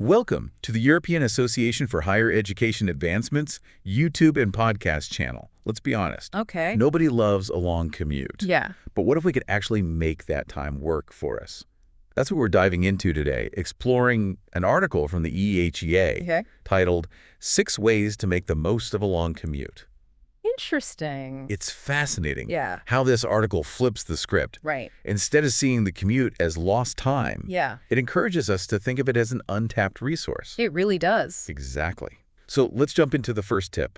Welcome to the European Association for Higher Education Advancements YouTube and podcast channel. Let's be honest. Okay. Nobody loves a long commute. Yeah. But what if we could actually make that time work for us? That's what we're diving into today, exploring an article from the EHEA titled 6 Ways to Make the Most of a Long Commute. Interesting. It's fascinating Yeah. how this article flips the script. Right. Instead of seeing the commute as lost time, Yeah. it encourages us to think of it as an untapped resource. It really does. Exactly. So let's jump into the first tip,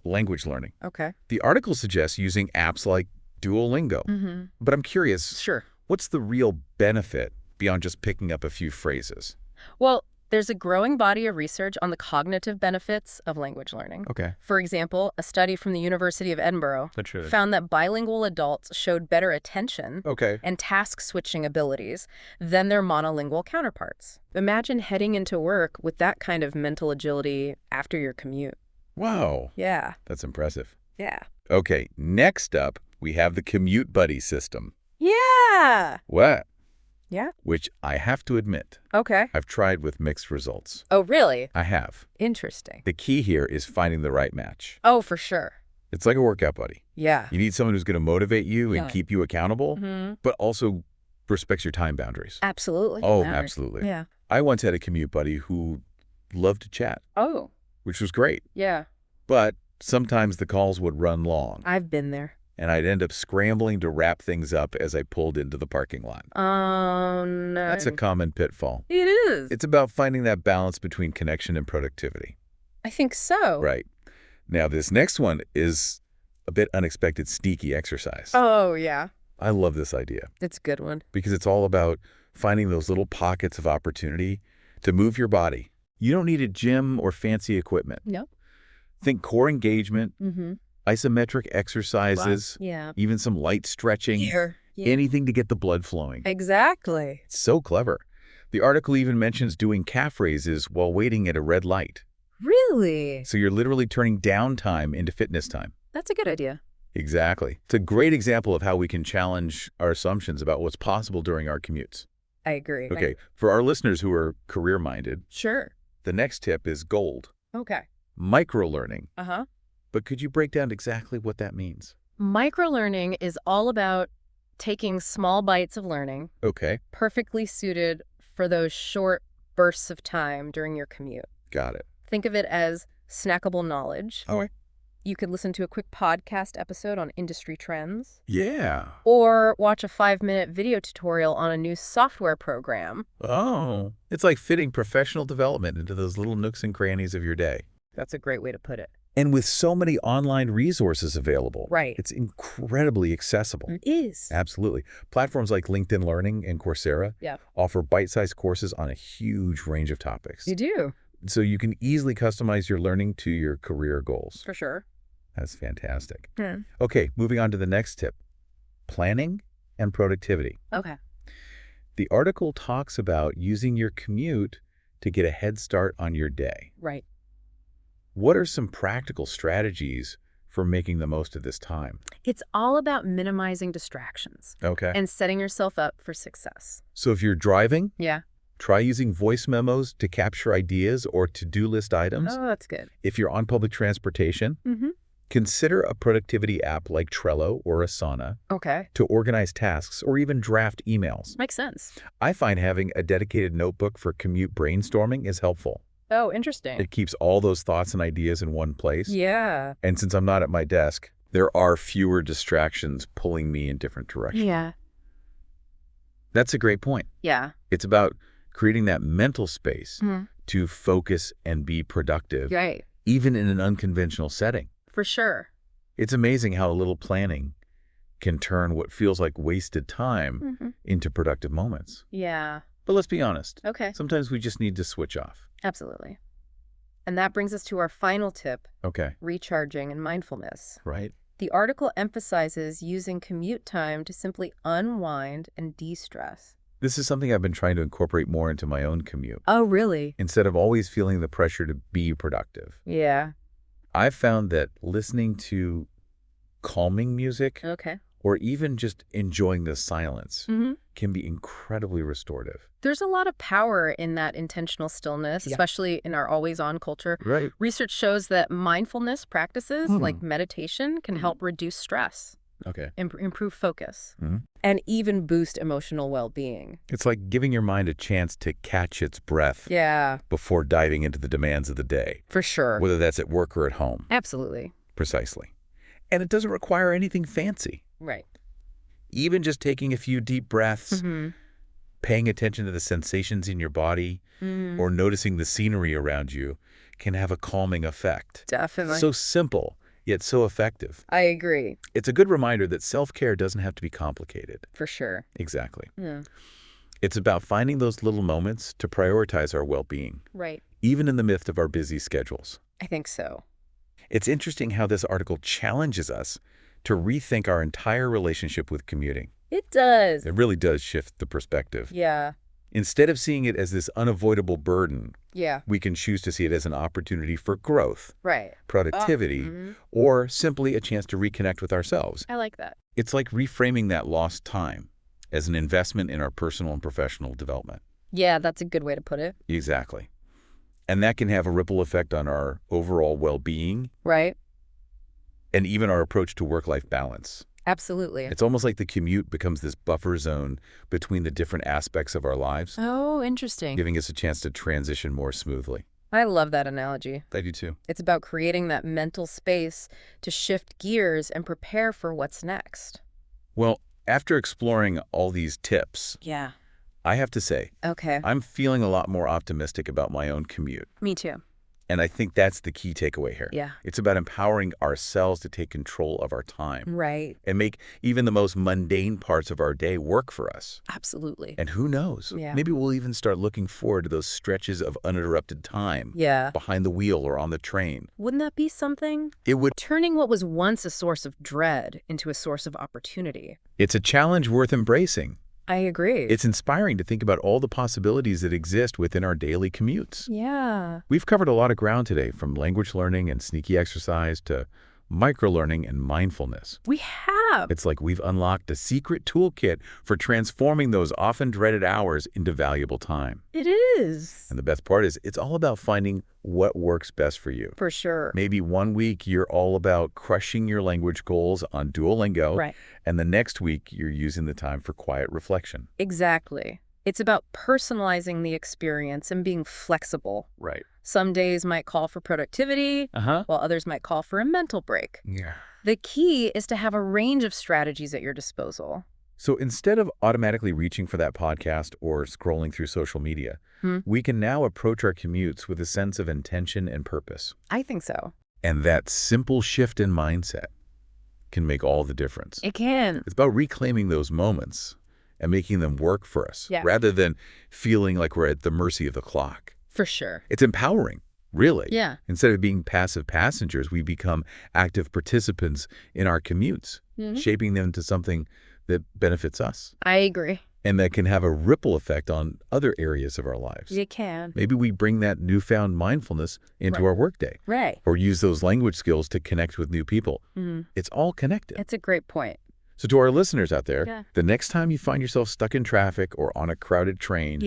language learning. Okay. The article suggests using apps like Duolingo. Mm-hmm. But I'm curious, Sure. what's the real benefit beyond just picking up a few phrases? Well, there's a growing body of research on the cognitive benefits of language learning. Okay. For example, a study from the University of Edinburgh That's found that bilingual adults showed better attention Okay. and task-switching abilities than their monolingual counterparts. Imagine heading into work with that kind of mental agility after your commute. Wow. Yeah. That's impressive. Yeah. Okay, next up, we have the Commute Buddy system. Yeah. What? Yeah. Which I have to admit, Okay. I've tried with mixed results. Oh, really? I have. Interesting. The key here is finding the right match. Oh, for sure. It's like a workout buddy. Yeah. You need someone who's going to motivate you and Yeah. keep you accountable, Mm-hmm. but also respects your time boundaries. Absolutely. Oh, Matters. absolutely. Yeah. I once had a commute buddy who loved to chat, Oh, which was great, yeah. but sometimes the calls would run long, I've been there. and I'd end up scrambling to wrap things up as I pulled into the parking lot. Oh, no. That's a common pitfall. It is. It's about finding that balance between connection and productivity. I think so. Right. Now, this next one is a bit unexpected, sneaky exercise. Oh, yeah. I love this idea It's a good one. because it's all about finding those little pockets of opportunity to move your body. You don't need a gym or fancy equipment. Nope. Think core engagement, Mm-hmm. isometric exercises, Yeah. even some light stretching, Yeah. anything to get the blood flowing. Exactly. It's so clever. The article even mentions doing calf raises while waiting at a red light. Really? So you're literally turning downtime into fitness time. That's a good idea. Exactly. It's a great example of how we can challenge our assumptions about what's possible during our commutes. I agree. Okay, for our listeners who are career-minded, Sure. the next tip is gold, Okay. micro-learning. Uh-huh. But could you break down exactly what that means? Microlearning is all about taking small bites of learning, Okay, perfectly suited for those short bursts of time during your commute. got it. Think of it as snackable knowledge. All right. You could listen to a quick podcast episode on industry trends, Yeah. or watch a 5-minute video tutorial on a new software program. Oh. It's like fitting professional development into those little nooks and crannies of your day. That's a great way to put it. And with so many online resources available, Right. it's incredibly accessible. It is. Absolutely. Platforms like LinkedIn Learning and Coursera Yeah. offer bite-sized courses on a huge range of topics. You do, So you can easily customize your learning to your career goals. for sure. That's fantastic. Yeah. Okay, moving on to the next tip, planning and productivity. Okay. The article talks about using your commute to get a head start on your day. Right. What are some practical strategies for making the most of this time? It's all about minimizing distractions Okay. and setting yourself up for success. So if you're driving, Yeah. try using voice memos to capture ideas or to-do list items. Oh, that's good. If you're on public transportation, Mm-hmm. consider a productivity app like Trello or Asana Okay. to organize tasks or even draft emails. Makes sense. I find having a dedicated notebook for commute brainstorming is helpful. Oh, interesting. It keeps all those thoughts and ideas in one place. Yeah. And since I'm not at my desk, there are fewer distractions pulling me in different directions. Yeah. That's a great point. Yeah. It's about creating that mental space Mhm. to focus and be productive, Right. even in an unconventional setting. For sure. It's amazing how a little planning can turn what feels like wasted time Mm-hmm. into productive moments. Yeah. But let's be honest, Okay. sometimes we just need to switch off. Absolutely. And that brings us to our final tip, Okay, recharging and mindfulness. right? The article emphasizes using commute time to simply unwind and de-stress. This is something I've been trying to incorporate more into my own commute. Oh, really? Instead of always feeling the pressure to be productive, Yeah. I've found that listening to calming music Okay. or even just enjoying the silence Mm-hmm. can be incredibly restorative. There's a lot of power in that intentional stillness, especially in our always-on culture. Right. Research shows that mindfulness practices like meditation can help reduce stress, Okay. improve focus, Mhm. and even boost emotional well-being. It's like giving your mind a chance to catch its breath Yeah, before diving into the demands of the day, for sure. whether that's at work or at home. Absolutely. Precisely. And it doesn't require anything fancy. Right. Even just taking a few deep breaths, Mm-hmm. paying attention to the sensations in your body, or noticing the scenery around you can have a calming effect. Definitely. So simple, yet so effective. I agree, It's a good reminder that self-care doesn't have to be complicated. for sure. Exactly. Yeah. It's about finding those little moments to prioritize our well-being, Right. even in the midst of our busy schedules. I think so. It's interesting how this article challenges us to rethink our entire relationship with commuting. It does. It really does shift the perspective. Yeah. Instead of seeing it as this unavoidable burden, Yeah. we can choose to see it as an opportunity for growth, Right. productivity, or simply a chance to reconnect with ourselves. I like that. It's like reframing that lost time as an investment in our personal and professional development. Yeah, that's a good way to put it. Exactly. And that can have a ripple effect on our overall well-being Right. and even our approach to work-life balance. Absolutely. It's almost like the commute becomes this buffer zone between the different aspects of our lives, Oh, interesting. giving us a chance to transition more smoothly. I love that analogy. I do too. It's about creating that mental space to shift gears and prepare for what's next. Well, after exploring all these tips, Yeah. I have to say, Okay. I'm feeling a lot more optimistic about my own commute. Me too. And I think that's the key takeaway here. Yeah. It's about empowering ourselves to take control of our time Right. and make even the most mundane parts of our day work for us. Absolutely. And who knows? Yeah. Maybe we'll even start looking forward to those stretches of uninterrupted time Yeah. behind the wheel or on the train. Wouldn't that be something? It would. Turning what was once a source of dread into a source of opportunity. It's a challenge worth embracing. I agree. It's inspiring to think about all the possibilities that exist within our daily commutes. Yeah. We've covered a lot of ground today, from language learning and sneaky exercise to microlearning and mindfulness. We have. It's like we've unlocked a secret toolkit for transforming those often dreaded hours into valuable time. It is. And the best part is it's all about finding what works best for you. For sure. Maybe one week you're all about crushing your language goals on Duolingo, Right. and the next week you're using the time for quiet reflection. Exactly. It's about personalizing the experience and being flexible. Right. Some days might call for productivity, Uh-huh. while others might call for a mental break. Yeah. The key is to have a range of strategies at your disposal. So instead of automatically reaching for that podcast or scrolling through social media, we can now approach our commutes with a sense of intention and purpose. I think so. And that simple shift in mindset can make all the difference. It can. It's about reclaiming those moments and making them work for us, Yeah. rather than feeling like we're at the mercy of the clock. For sure. It's empowering, really. Yeah. Instead of being passive passengers, we become active participants in our commutes, shaping them to something that benefits us I agree. and that can have a ripple effect on other areas of our lives. It can. Maybe we bring that newfound mindfulness into our workday, Right. or use those language skills to connect with new people. It's all connected. It's a great point. So to our listeners out there, Yeah. the next time you find yourself stuck in traffic or on a crowded train,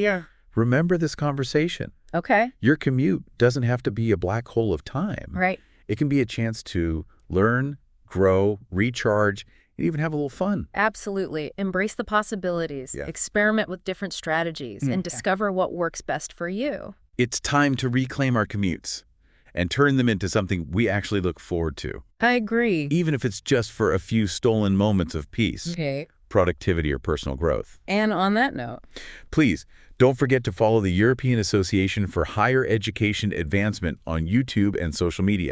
remember this conversation. Okay. Your commute doesn't have to be a black hole of time. Right. It can be a chance to learn, grow, recharge, and even have a little fun. Absolutely. Embrace the possibilities. Yeah. Experiment with different strategies and discover what works best for you. It's time to reclaim our commutes and turn them into something we actually look forward to, I agree. even if it's just for a few stolen moments of peace, Okay. productivity, or personal growth. And on that note, Please, don't forget to follow the European Association for Higher Education Advancement on YouTube and social media.